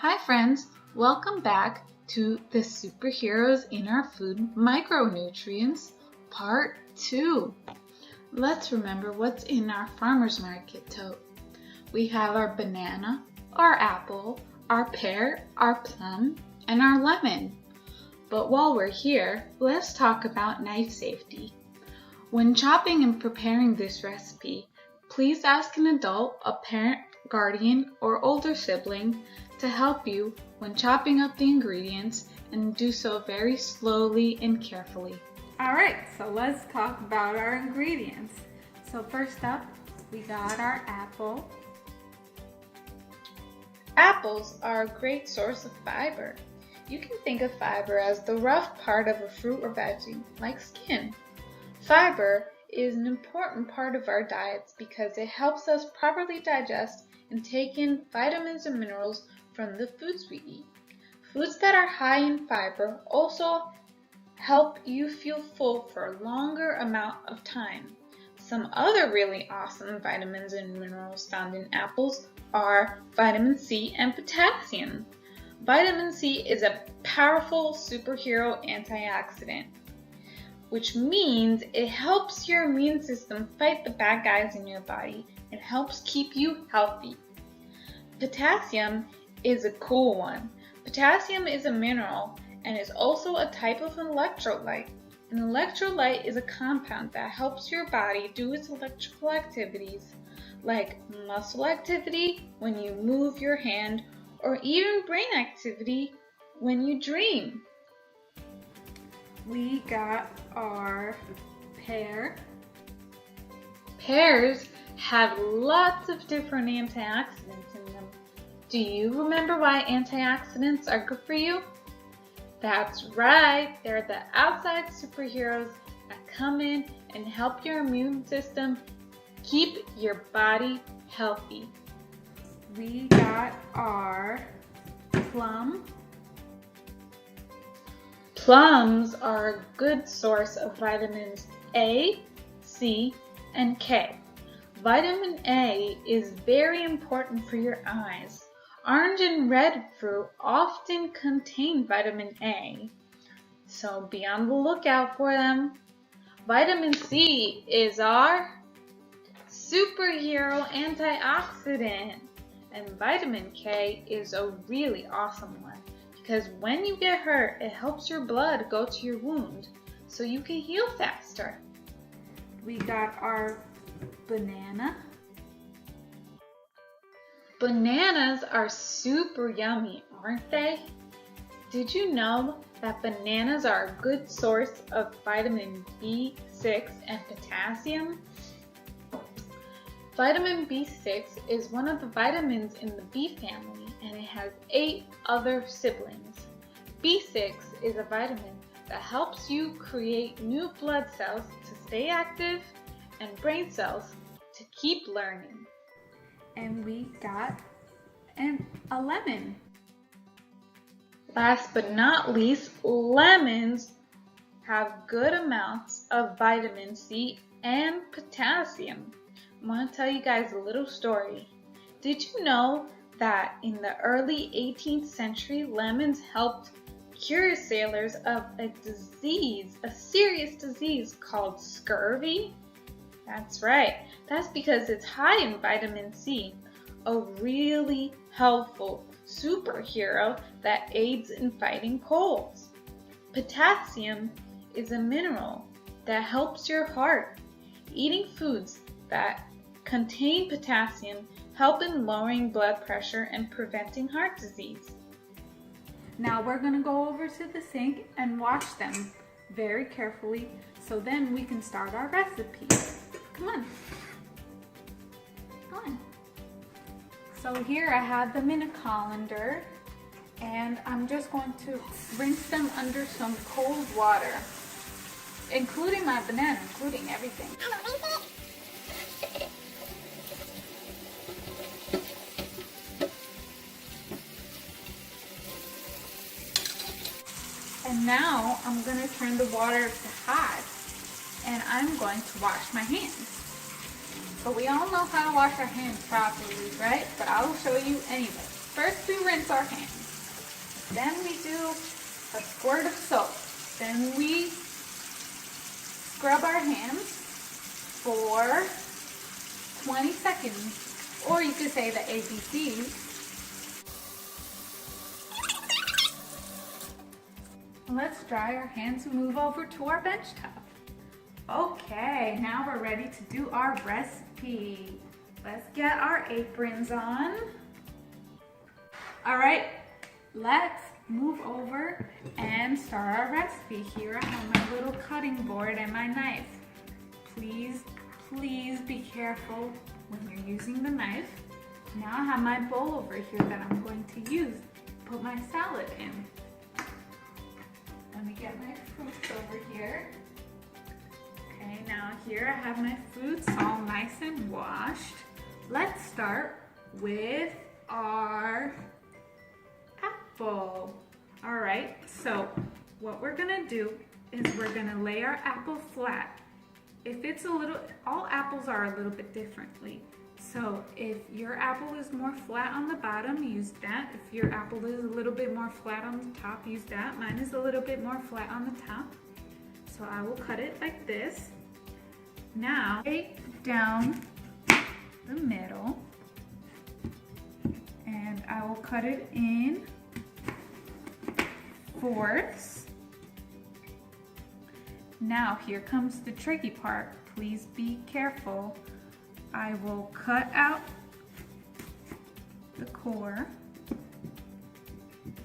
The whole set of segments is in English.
Hi friends, welcome back to the Superheroes in Our Food Micronutrients Part 2. Let's remember what's in our farmer's market tote. We have our banana, our apple, our pear, our plum, and our lemon. But while we're here, let's talk about knife safety. When chopping and preparing this recipe, please ask an adult, a parent, guardian, or older sibling to help you when chopping up the ingredients, and do so very slowly and carefully. Alright, so let's talk about our ingredients. So first up, we got our apple. Apples are a great source of fiber. You can think of fiber as the rough part of a fruit or veggie, like skin. Fiber is an important part of our diets because it helps us properly digest and take in vitamins and minerals from the foods we eat. Foods that are high in fiber also help you feel full for a longer amount of time. Some other really awesome vitamins and minerals found in apples are vitamin C and potassium. Vitamin C is a powerful superhero antioxidant, which means it helps your immune system fight the bad guys in your body and helps keep you healthy. Potassium is a cool one. Potassium is a mineral and is also a type of electrolyte. An electrolyte is a compound that helps your body do its electrical activities, like muscle activity when you move your hand, or even brain activity when you dream. We got our pear. Pears have lots of different antioxidants in them. Do you remember why antioxidants are good for you? That's right, they're the outside superheroes that come in and help your immune system keep your body healthy. We got our plum. Plums are a good source of vitamins A, C, and K. Vitamin A is very important for your eyes. Orange and red fruit often contain vitamin A, so be on the lookout for them. Vitamin C is our superhero antioxidant, and vitamin K is a really awesome one because when you get hurt, it helps your blood go to your wound so you can heal faster. We got our banana. Bananas are super yummy, aren't they? Did you know that bananas are a good source of vitamin B6 and potassium? Vitamin B6 is one of the vitamins in the B family, and it has 8 other siblings. B6 is a vitamin that helps you create new blood cells to stay active and brain cells to keep learning. And we got a lemon. Last but not least, lemons have good amounts of vitamin C and potassium. I want to tell you guys a little story. Did you know that in the early 18th century, lemons helped cure sailors of a disease, a serious disease called scurvy? That's right. That's because it's high in vitamin C, a really helpful superhero that aids in fighting colds. Potassium is a mineral that helps your heart. Eating foods that contain potassium help in lowering blood pressure and preventing heart disease. Now we're going to go over to the sink and wash them very carefully so then we can start our recipe. Come on. Come on. So here I have them in a colander, and I'm just going to rinse them under some cold water, including my banana, including everything. And now I'm going to turn the water to hot, and I'm going to wash my hands. But we all know how to wash our hands properly, right? But I will show you anyway. first we rinse our hands. Then we do a squirt of soap. Then we scrub our hands for 20 seconds. Or you could say the ABCs. Let's dry our hands and move over to our bench top. Okay, now we're ready to do our recipe. Let's get our aprons on. All right, let's move over and start our recipe. Here I have my little cutting board and my knife. Please, please be careful when you're using the knife. Now I have my bowl over here that I'm going to use to put my salad in. Let me get my fruits over here. Okay, now here I have my fruits all nice and washed. Let's start with our apple. All right, so what we're gonna do is we're gonna lay our apple flat. If it's all apples are a little bit differently. So if your apple is more flat on the bottom, use that. If your apple is a little bit more flat on the top, use that. Mine is a little bit more flat on the top. So I will cut it like this. Now, take down the middle and I will cut it in fourths. Now here comes the tricky part. Please be careful. I will cut out the core,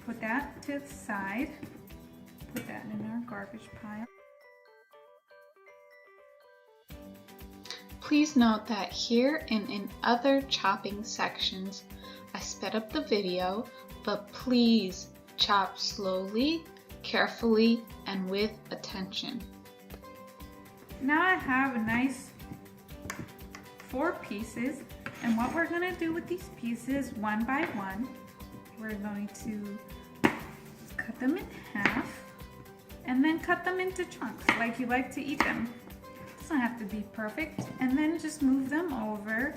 put that to the side, put that in our garbage pile. Please note that here and in other chopping sections, I sped up the video, but please chop slowly, carefully, and with attention. Now I have a nice 4 pieces, and what we're gonna do with these pieces one by one, we're going to cut them in half and then cut them into chunks like you like to eat them. It doesn't have to be perfect, and then just move them over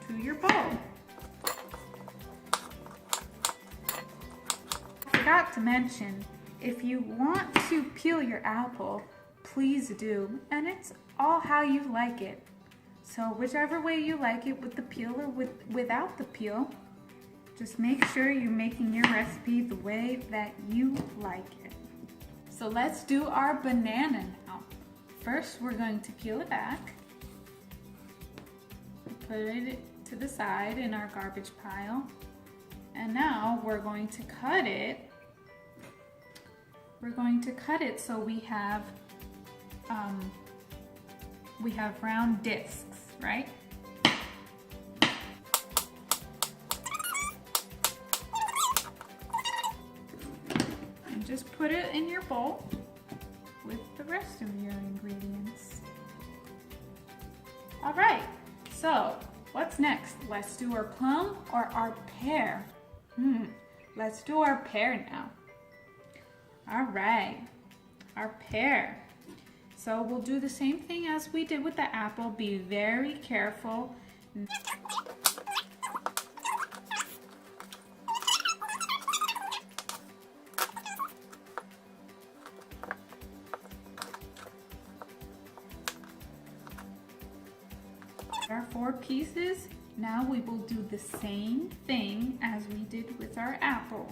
to your bowl. I forgot to mention, if you want to peel your apple, please do, and it's all how you like it. So whichever way you like it, with the peel or without the peel, just make sure you're making your recipe the way that you like it. So let's do our banana now. First, we're going to peel it back, put it to the side in our garbage pile, and now we're going to cut it. We're going to cut it so we have round discs, right? And just put it in your bowl with the rest of your ingredients. All right, so what's next? Let's do our plum or our pear. Let's do our pear now. All right, our pear. So we'll do the same thing as we did with the apple. Be very careful. Our 4 pieces. Now we will do the same thing as we did with our apple.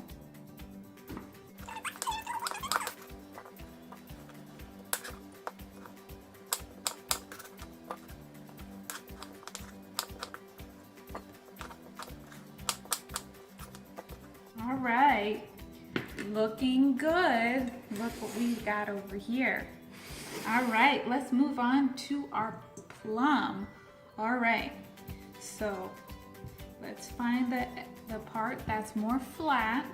All right, looking good. Look what we've got over here. All right, let's move on to our plum. All right, so let's find the part that's more flat.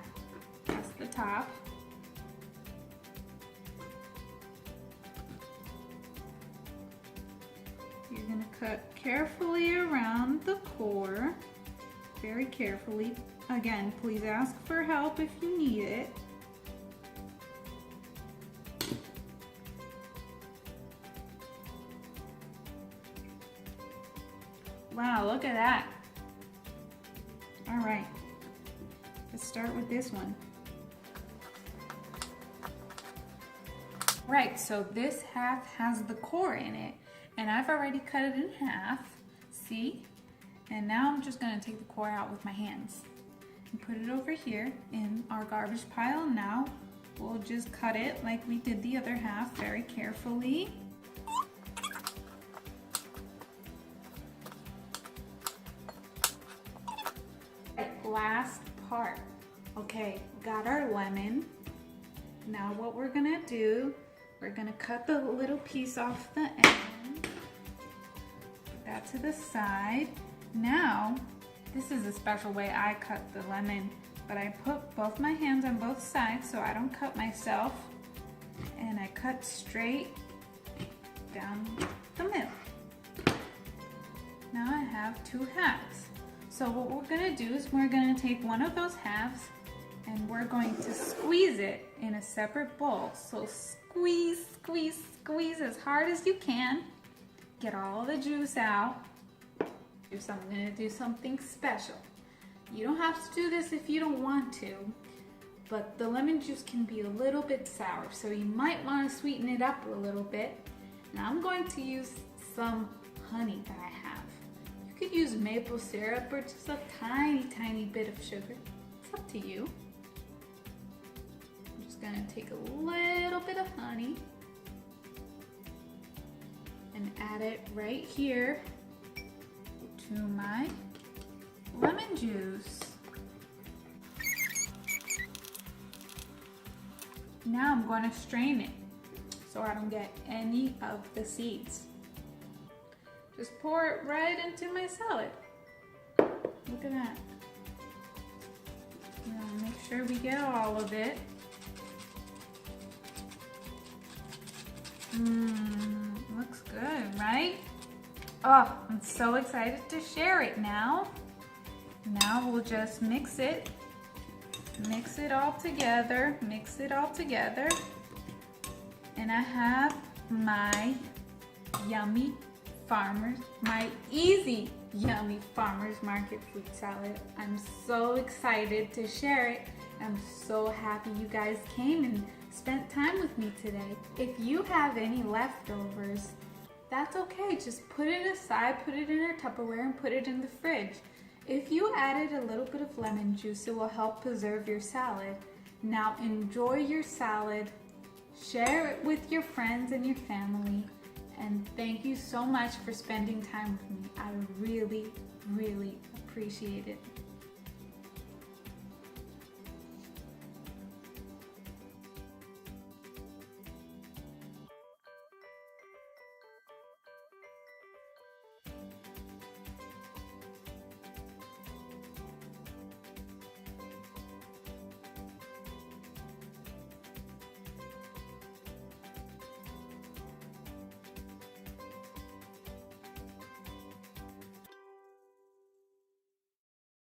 That's the top. You're gonna cut carefully around the core, very carefully. Again, please ask for help if you need it. Wow, look at that. All right. Let's start with this one. Right, so this half has the core in it, and I've already cut it in half, see? And now I'm just gonna take the core out with my hands and put it over here in our garbage pile. Now we'll just cut it like we did the other half very carefully. Last part. Okay, got our lemon. Now what we're gonna do, we're gonna cut the little piece off the end. Put that to the side. Now, this is a special way I cut the lemon, but I put both my hands on both sides so I don't cut myself. And I cut straight down the middle. Now I have two halves. So what we're gonna do is we're gonna take one of those halves and we're going to squeeze it in a separate bowl. So squeeze, squeeze, squeeze as hard as you can. Get all the juice out. So I'm gonna do something special. You don't have to do this if you don't want to, but the lemon juice can be a little bit sour, so you might want to sweeten it up a little bit. Now I'm going to use some honey that I have. You could use maple syrup or just a tiny, tiny bit of sugar. It's up to you. I'm just gonna take a little bit of honey and add it right here to my lemon juice. Now I'm going to strain it so I don't get any of the seeds. Just pour it right into my salad. Look at that. Now make sure we get all of it. Looks good, right? Oh, I'm so excited to share it now. Now we'll just mix it all together, mix it all together. And I have my yummy my easy yummy farmers market fruit salad. I'm so excited to share it. I'm so happy you guys came and spent time with me today. If you have any leftovers, that's okay. Just put it aside, put it in a Tupperware and put it in the fridge. If you added a little bit of lemon juice, it will help preserve your salad. Now enjoy your salad, share it with your friends and your family, and thank you so much for spending time with me. I really, really appreciate it.